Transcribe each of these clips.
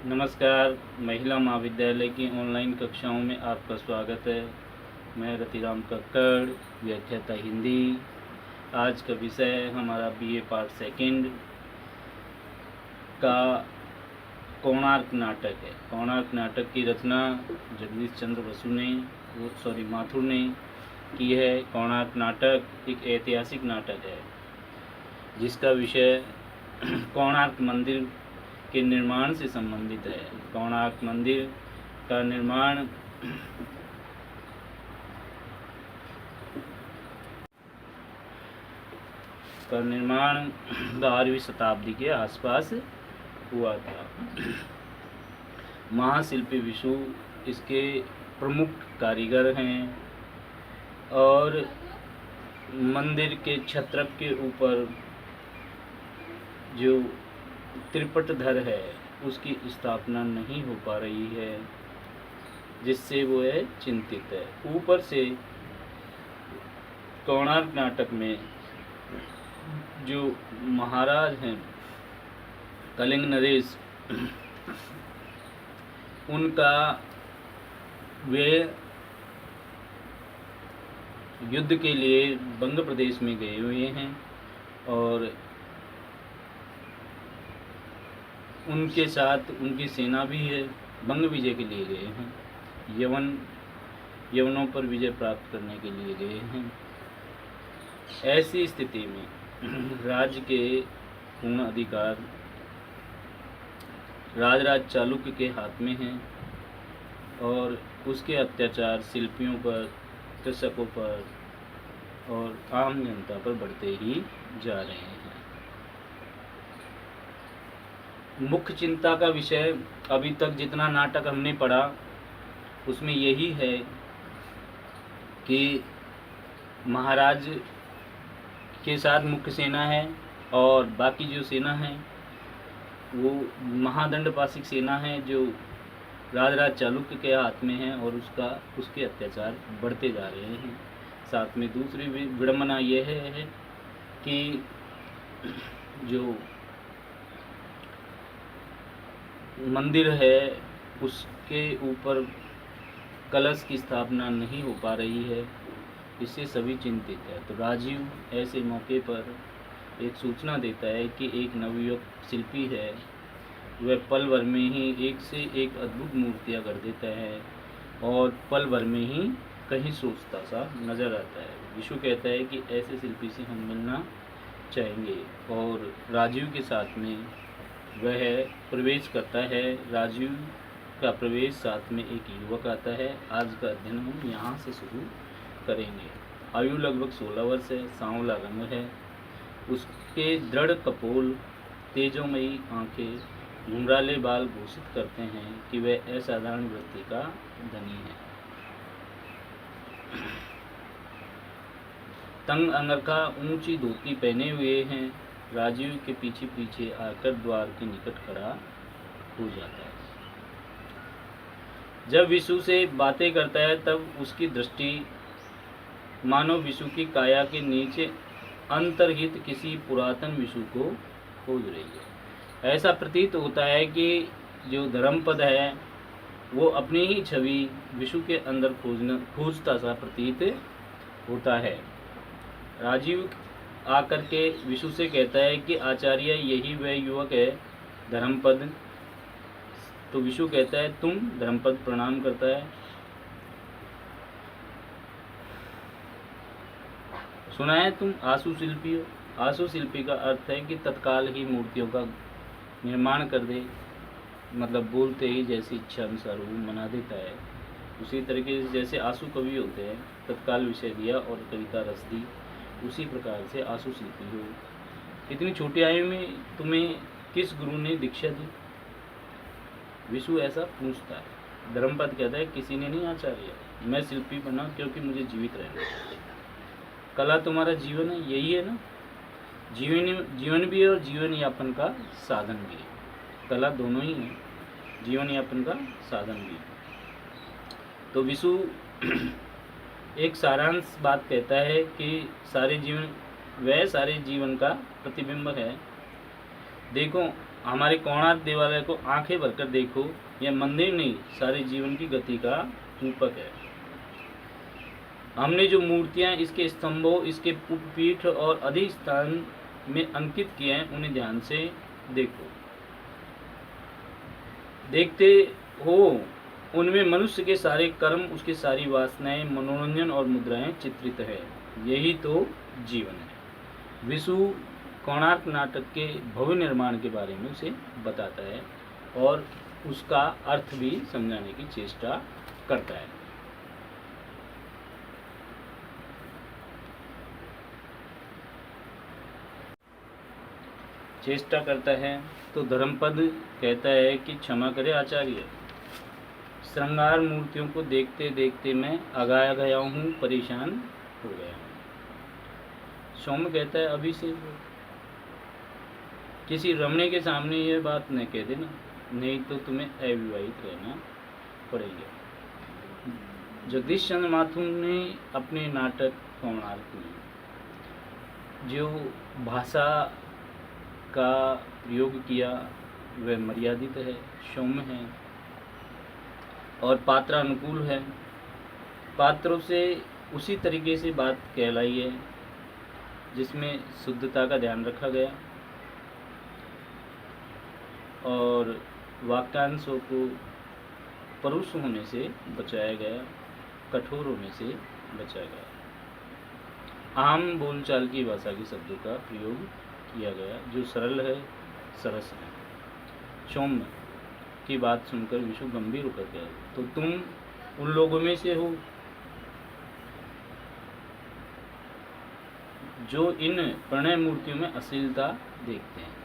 नमस्कार। महिला महाविद्यालय की ऑनलाइन कक्षाओं में आपका स्वागत है। मैं रतिराम कक्कड़, व्याख्याता हिंदी। आज का विषय हमारा बीए पार्ट सेकंड का कोणार्क नाटक है। कोणार्क नाटक की रचना जगदीश चंद्र बसु ने माथुर ने की है। कोणार्क नाटक एक ऐतिहासिक नाटक है जिसका विषय कोणार्क मंदिर के निर्माण से संबंधित है। कोणार्क मंदिर का निर्माण का निर्माण 12वीं शताब्दी के आसपास हुआ था। महाशिल्पी विशु इसके प्रमुख कारीगर हैं और मंदिर के छत्रक के ऊपर जो त्रिपटधर है उसकी स्थापना नहीं हो पा रही है, जिससे वो है चिंतित है। ऊपर से कोणार्क नाटक में जो महाराज हैं कलिंग नरेश, उनका वे युद्ध के लिए बंग प्रदेश में गए हुए हैं और उनके साथ उनकी सेना भी है। बंग विजय के लिए गए हैं, यवनों पर विजय प्राप्त करने के लिए गए हैं। ऐसी स्थिति में राज्य के पूर्ण अधिकार राजराज चालुक्य के हाथ में हैं और उसके अत्याचार शिल्पियों पर, कृषकों पर और आम जनता पर बढ़ते ही जा रहे हैं। मुख्य चिंता का विषय अभी तक जितना नाटक हमने पढ़ा उसमें यही है कि महाराज के साथ मुख्य सेना है और बाकी जो सेना है वो महादंडपाशिक सेना है जो राजराज चालुक्य के हाथ में है और उसके अत्याचार बढ़ते जा रहे हैं। साथ में दूसरी विडंबना यह है कि जो मंदिर है उसके ऊपर कलश की स्थापना नहीं हो पा रही है, इससे सभी चिंतित है। तो राजीव ऐसे मौके पर एक सूचना देता है कि एक नवयुवक शिल्पी है, वह पल भर में ही एक से एक अद्भुत मूर्तियां कर देता है और पल भर में ही कहीं सोचता सा नजर आता है। विशु कहता है कि ऐसे शिल्पी से हम मिलना चाहेंगे और राजीव के साथ में वह प्रवेश करता है। राजीव का प्रवेश साथ में एक युवक आता है। आज का अध्ययन हम यहाँ से शुरू करेंगे। आयु लगभग 16 वर्ष है, सांवला रंग है, उसके दृढ़ कपोल, तेजोमयी आंखें, घुंघराले बाल घोषित करते हैं कि वह असाधारण वृत्ति का धनी है। तंग अंगरखा ऊंची धोती पहने हुए हैं। राजीव के पीछे पीछे आकर द्वार के निकट खड़ा हो जाता है। जब विशु से बातें करता है तब उसकी दृष्टि मानो विशु की काया के नीचे अंतर्हित किसी पुरातन विशु को खोज रही है। ऐसा प्रतीत होता है कि जो धर्मपद है वो अपनी ही छवि विशु के अंदर खोजता सा प्रतीत होता है। राजीव आकर के विशु से कहता है कि आचार्य यही वह युवक है धर्मपद। तो विशु कहता है तुम? धर्मपद प्रणाम करता है। सुना है तुम आसु शिल्पी हो। आसु शिल्पी का अर्थ है कि तत्काल ही मूर्तियों का निर्माण कर दे, मतलब बोलते ही जैसी इच्छा अनुसार वो बना देता है। उसी तरीके से जैसे आसु कवि होते हैं, तत्काल विषय दिया और कविता रस दी, उसी प्रकार से आसु शिल्पी हो। इतनी छोटी आयु में तुम्हें किस गुरु ने दीक्षा दी? विशु ऐसा पूछता है। धर्मपद कहता है किसी ने नहीं आचार्य, मैं शिल्पी बना क्योंकि मुझे जीवित रहना है। कला तुम्हारा जीवन है, यही है ना? जीवन भी है और जीवन यापन का साधन भी है। कला दोनों ही है, जीवन यापन का साधन भी है। तो विशु एक सारांश बात कहता है कि सारे जीवन का प्रतिबिंब है। देखो हमारे कोणार्क देवालय को आंखें भरकर देखो, यह मंदिर नहीं, सारे जीवन की गति का रूपक है। हमने जो मूर्तियां इसके स्तंभों, इसके उपपीठ और अधिष्ठान में अंकित किए हैं, उन्हें ध्यान से देखो। देखते हो उनमें मनुष्य के सारे कर्म, उसकी सारी वासनाएं, मनोरंजन और मुद्राएं चित्रित है। यही तो जीवन है। विशु कोणार्क नाटक के भव्य निर्माण के बारे में उसे बताता है और उसका अर्थ भी समझाने की चेष्टा करता है। चेष्टा करता है तो धर्मपद कहता है कि क्षमा करे आचार्य, श्रृंगार मूर्तियों को देखते देखते मैं आगाया गया हूँ, परेशान हो गया हूँ। सौम्य कहता है अभी से किसी रमणे के सामने यह बात न कह देना, नहीं तो तुम्हें अविवाहित रहना पड़ेगा। जगदीश चंद्र माथुर ने अपने नाटक कोणार्क में जो भाषा का प्रयोग किया वह मर्यादित है, सौम्य है और पात्रानुकूल है। पात्रों से उसी तरीके से बात कहलाई है जिसमें शुद्धता का ध्यान रखा गया और वाक्यांशों को परुष होने से बचाया गया, कठोर होने से बचाया गया। आम बोलचाल की भाषा के शब्दों का प्रयोग किया गया जो सरल है, सरस है। सौम्य की बात सुनकर विशु गंभीर होकर गया, तो तुम उन लोगों में से हो जो इन प्रणय मूर्तियों में अश्लीलता देखते हैं।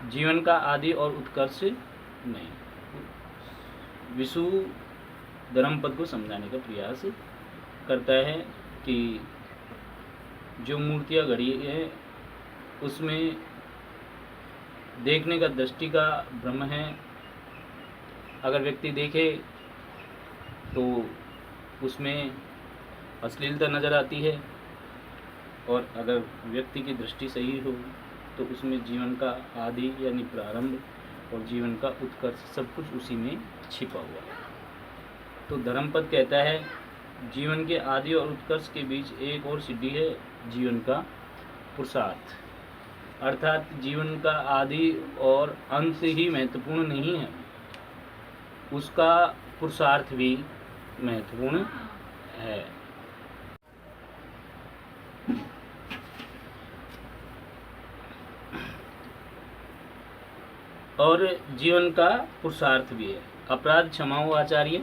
जीवन का आदि और उत्कर्ष नहीं। विशु धर्मपद को समझाने का प्रयास करता है कि जो मूर्तियां गढ़ी है उसमें देखने का दृष्टि का भ्रम है। अगर व्यक्ति देखे तो उसमें अश्लीलता नज़र आती है और अगर व्यक्ति की दृष्टि सही हो तो उसमें जीवन का आदि यानी प्रारंभ और जीवन का उत्कर्ष सब कुछ उसी में छिपा हुआ है। तो धर्मपद कहता है जीवन के आदि और उत्कर्ष के बीच एक और सिद्धि है, जीवन का पुरुषार्थ। अर्थात जीवन का आदि और अंत ही महत्वपूर्ण नहीं है, उसका पुरुषार्थ भी महत्वपूर्ण है। और जीवन का पुरुषार्थ भी है। अपराध क्षमा हो आचार्य,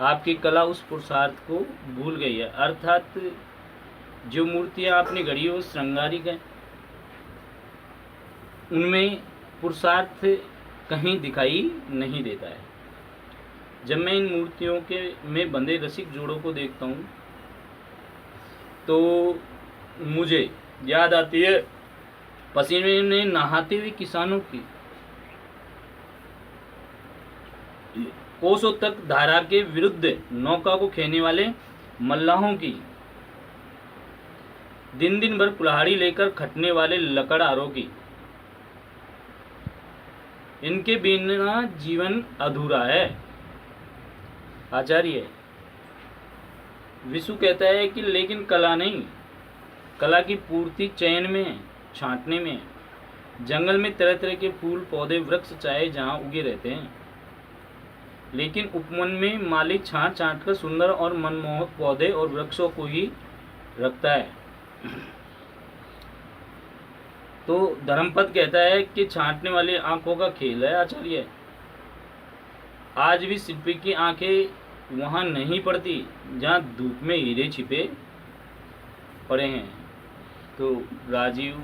आपकी कला उस पुरुषार्थ को भूल गई है। अर्थात जो मूर्तियां आपने गढ़ी हो श्रृंगारिक है, उनमें पुरुषार्थ कहीं दिखाई नहीं देता है। जब मैं इन मूर्तियों के में बंधे रसिक जोड़ों को देखता हूँ तो मुझे याद आती है पसीने में नहाते हुए किसानों की, कोसों तक धारा के विरुद्ध नौका को खेने वाले मल्लाहों की, दिन दिन भर कुल्हाड़ी लेकर खटने वाले लकड़हारों की। इनके बिना जीवन अधूरा है आचार्य। विशु कहता है कि लेकिन कला नहीं, कला की पूर्ति चयन में है, छांटने में है। जंगल में तरह तरह के फूल पौधे वृक्ष चाहे जहाँ उगे रहते हैं, लेकिन उपवन में मालिक छांट छांट कर सुंदर और मनमोहक पौधे और वृक्षों को ही रखता है। तो धर्मपद कहता है कि छांटने वाली आंखों का खेल है आचार्य। आज भी शिल्पी की आंखें वहां नहीं पड़ती जहां धूप में हीरे छिपे पड़े हैं। तो राजीव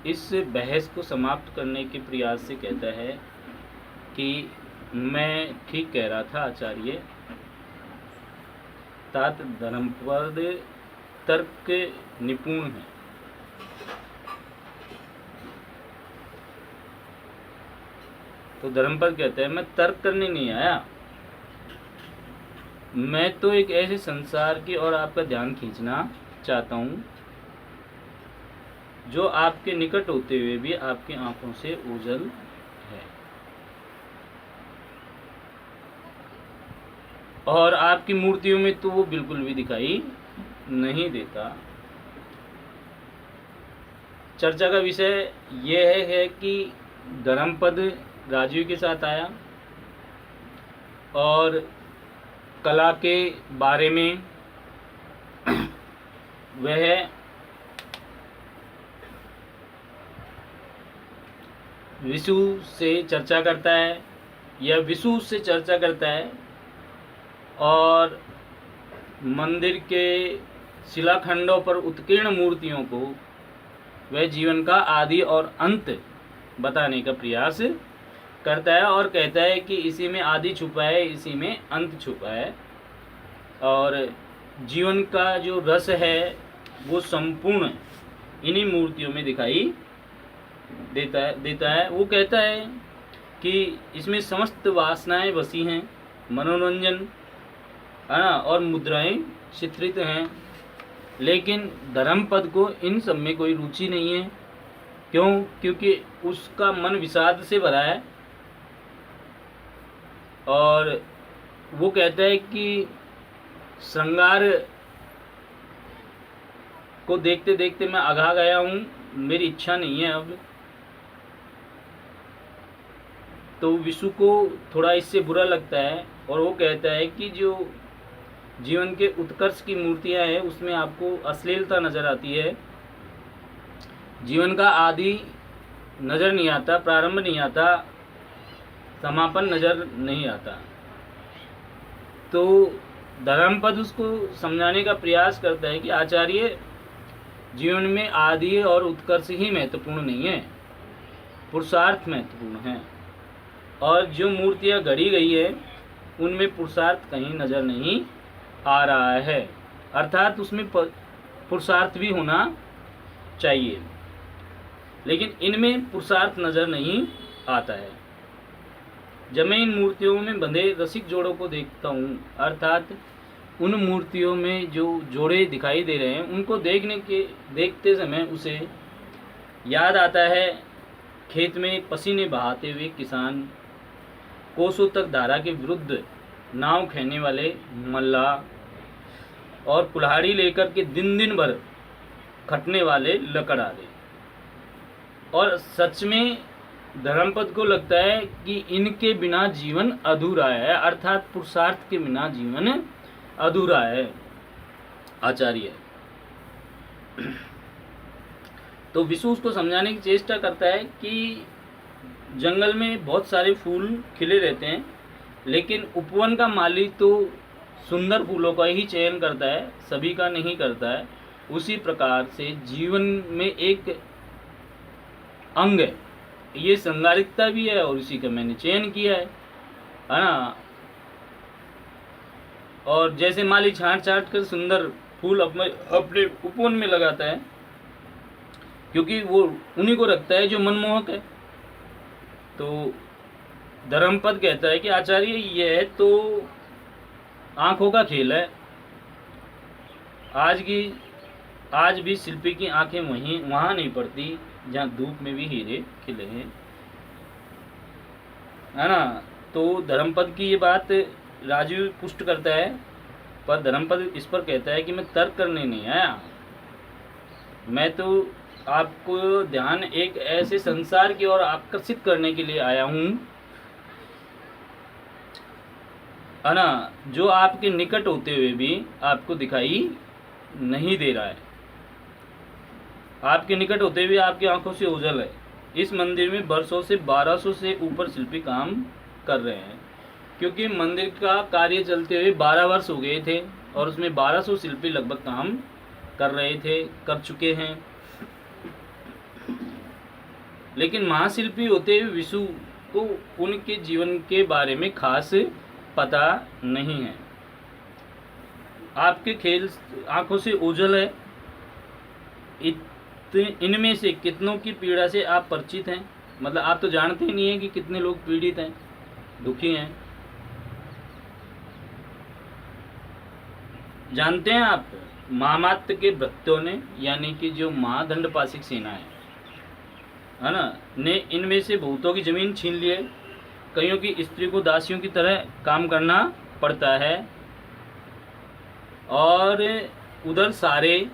इस बहस को समाप्त करने के प्रयास से कहता है कि मैं ठीक कह रहा था आचार्य। तात धर्मपद तर्क निपुण है। तो धर्मपद कहते हैं मैं तर्क करने नहीं आया, मैं तो एक ऐसे संसार की और आपका ध्यान खींचना चाहता हूं जो आपके निकट होते हुए भी आपकी आंखों से ओझल है, और आपकी मूर्तियों में तो वो बिल्कुल भी दिखाई नहीं देता। चर्चा का विषय यह है कि धर्मपद राजीव के साथ आया और कला के बारे में वह विशु से चर्चा करता है या विशु से चर्चा करता है, और मंदिर के शिलाखंडों पर उत्कीर्ण मूर्तियों को वह जीवन का आदि और अंत बताने का प्रयास करता है और कहता है कि इसी में आदि छुपा है, इसी में अंत छुपा है, और जीवन का जो रस है वो संपूर्ण इन्हीं मूर्तियों में दिखाई देता है। वो कहता है कि इसमें समस्त वासनाएं बसी हैं, मनोरंजन है ना, और मुद्राएं चित्रित हैं, लेकिन धर्मपद को इन सब में कोई रुचि नहीं है। क्यों? क्योंकि उसका मन विषाद से भरा है, और वो कहता है कि श्रृंगार को देखते देखते मैं आगा गया हूँ, मेरी इच्छा नहीं है अब। तो विशु को थोड़ा इससे बुरा लगता है, और वो कहता है कि जो जीवन के उत्कर्ष की मूर्तियां हैं उसमें आपको अश्लीलता नज़र आती है, जीवन का आदि नज़र नहीं आता, प्रारंभ नहीं आता, समापन नज़र नहीं आता। तो धर्मपद उसको समझाने का प्रयास करता है कि आचार्य, जीवन में आदि और उत्कर्ष ही महत्वपूर्ण नहीं है, पुरुषार्थ महत्वपूर्ण है, और जो मूर्तियां गढ़ी गई है उनमें पुरुषार्थ कहीं नज़र नहीं आ रहा है, अर्थात उसमें पुरुषार्थ भी होना चाहिए, लेकिन इनमें पुरुषार्थ नज़र नहीं आता है। जब मैं इन मूर्तियों में बंधे रसिक जोड़ों को देखता हूँ, अर्थात उन मूर्तियों में जो जोड़े दिखाई दे रहे हैं उनको देखते समय उसे याद आता है खेत में पसीने बहाते हुए किसान, कोसों तक धारा के विरुद्ध नाव खेने वाले मल्लाह, और कुल्हाड़ी लेकर के दिन दिन भर खटने वाले लकड़हारे। और सच में धर्मपद को लगता है कि इनके बिना जीवन अधूरा है, अर्थात पुरुषार्थ के बिना जीवन अधूरा है आचार्य। तो विशु उसको समझाने की चेष्टा करता है कि जंगल में बहुत सारे फूल खिले रहते हैं, लेकिन उपवन का माली तो सुंदर फूलों का ही चयन करता है, सभी का नहीं करता है। उसी प्रकार से जीवन में एक अंग है, ये श्रृंगारिकता भी है, और इसी का मैंने चयन किया है ना। और जैसे माली छांट छांट कर सुंदर फूल अपने उपवन में लगाता है, क्योंकि वो उन्हीं को रखता है जो मनमोहक है। तो धर्मपद कहता है कि आचार्य, यह तो आंखों का खेल है। आज भी शिल्पी की आंखें वहाँ नहीं पड़ती जहाँ धूप में भी हीरे खिले हैं, है ना। तो धर्मपद की ये बात राजू पुष्ट करता है, पर धर्मपद इस पर कहता है कि मैं तर्क करने नहीं आया, मैं तो आपको ध्यान एक ऐसे संसार की ओर आकर्षित करने के लिए आया हूँ, है ना, जो आपके निकट होते हुए भी आपको दिखाई नहीं दे रहा है। आपके निकट होते हुए आपकी आंखों से ओझल है। इस मंदिर में वर्षों से 1200 से ऊपर शिल्पी काम कर रहे हैं, क्योंकि मंदिर का कार्य चलते हुए 12 वर्ष हो गए थे, और उसमें 1200 शिल्पी लगभग काम कर चुके हैं। लेकिन महाशिल्पी होते हुए विशु को उनके जीवन के बारे में खास पता नहीं है। आपके खेल आंखों से ओझल है, इनमें से कितनों की पीड़ा से आप परिचित हैं? मतलब आप तो जानते ही नहीं हैं कि कितने लोग पीड़ित हैं, दुखी हैं। जानते हैं आप मामात्य के भृत्यों ने, यानी कि जो महादंडपाशिक सेना है ना, ने इनमें से बहुतों की जमीन छीन ली है। कईयों की स्त्री को दासियों की तरह काम करना पड़ता है। और उधर सारे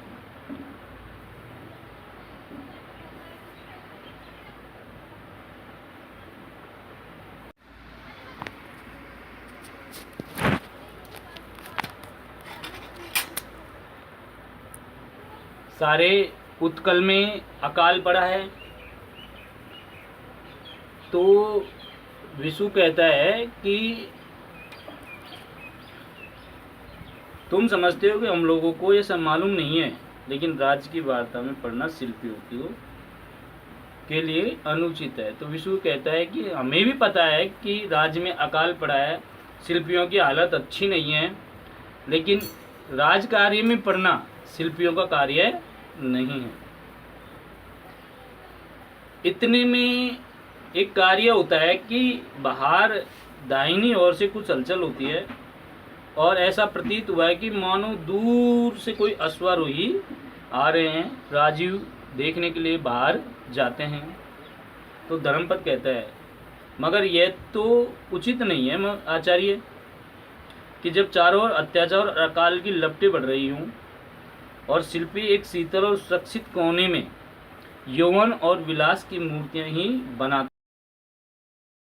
उत्कल में अकाल पड़ा है। तो विशु कहता है कि तुम समझते हो कि हम लोगों को ये सब मालूम नहीं है, लेकिन राज्य की वार्ता में पढ़ना शिल्पियों के लिए अनुचित है। तो विशु कहता है कि हमें भी पता है कि राज्य में अकाल पड़ा है, शिल्पियों की हालत अच्छी नहीं है, लेकिन राज कार्य में पढ़ना शिल्पियों का कार्य नहीं है। इतने में एक कार्य होता है कि बाहर दाहिनी ओर से कुछ हलचल होती है और ऐसा प्रतीत हुआ है कि मानो दूर से कोई अश्वारोही आ रहे हैं। राजीव देखने के लिए बाहर जाते हैं। तो धर्मपद कहता है, मगर यह तो उचित नहीं है आचार्य कि जब चारों ओर अत्याचार और अकाल की लपटें बढ़ रही हूँ और शिल्पी एक शीतल और सुरक्षित कोने में यौवन और विलास की मूर्तियां ही बनाता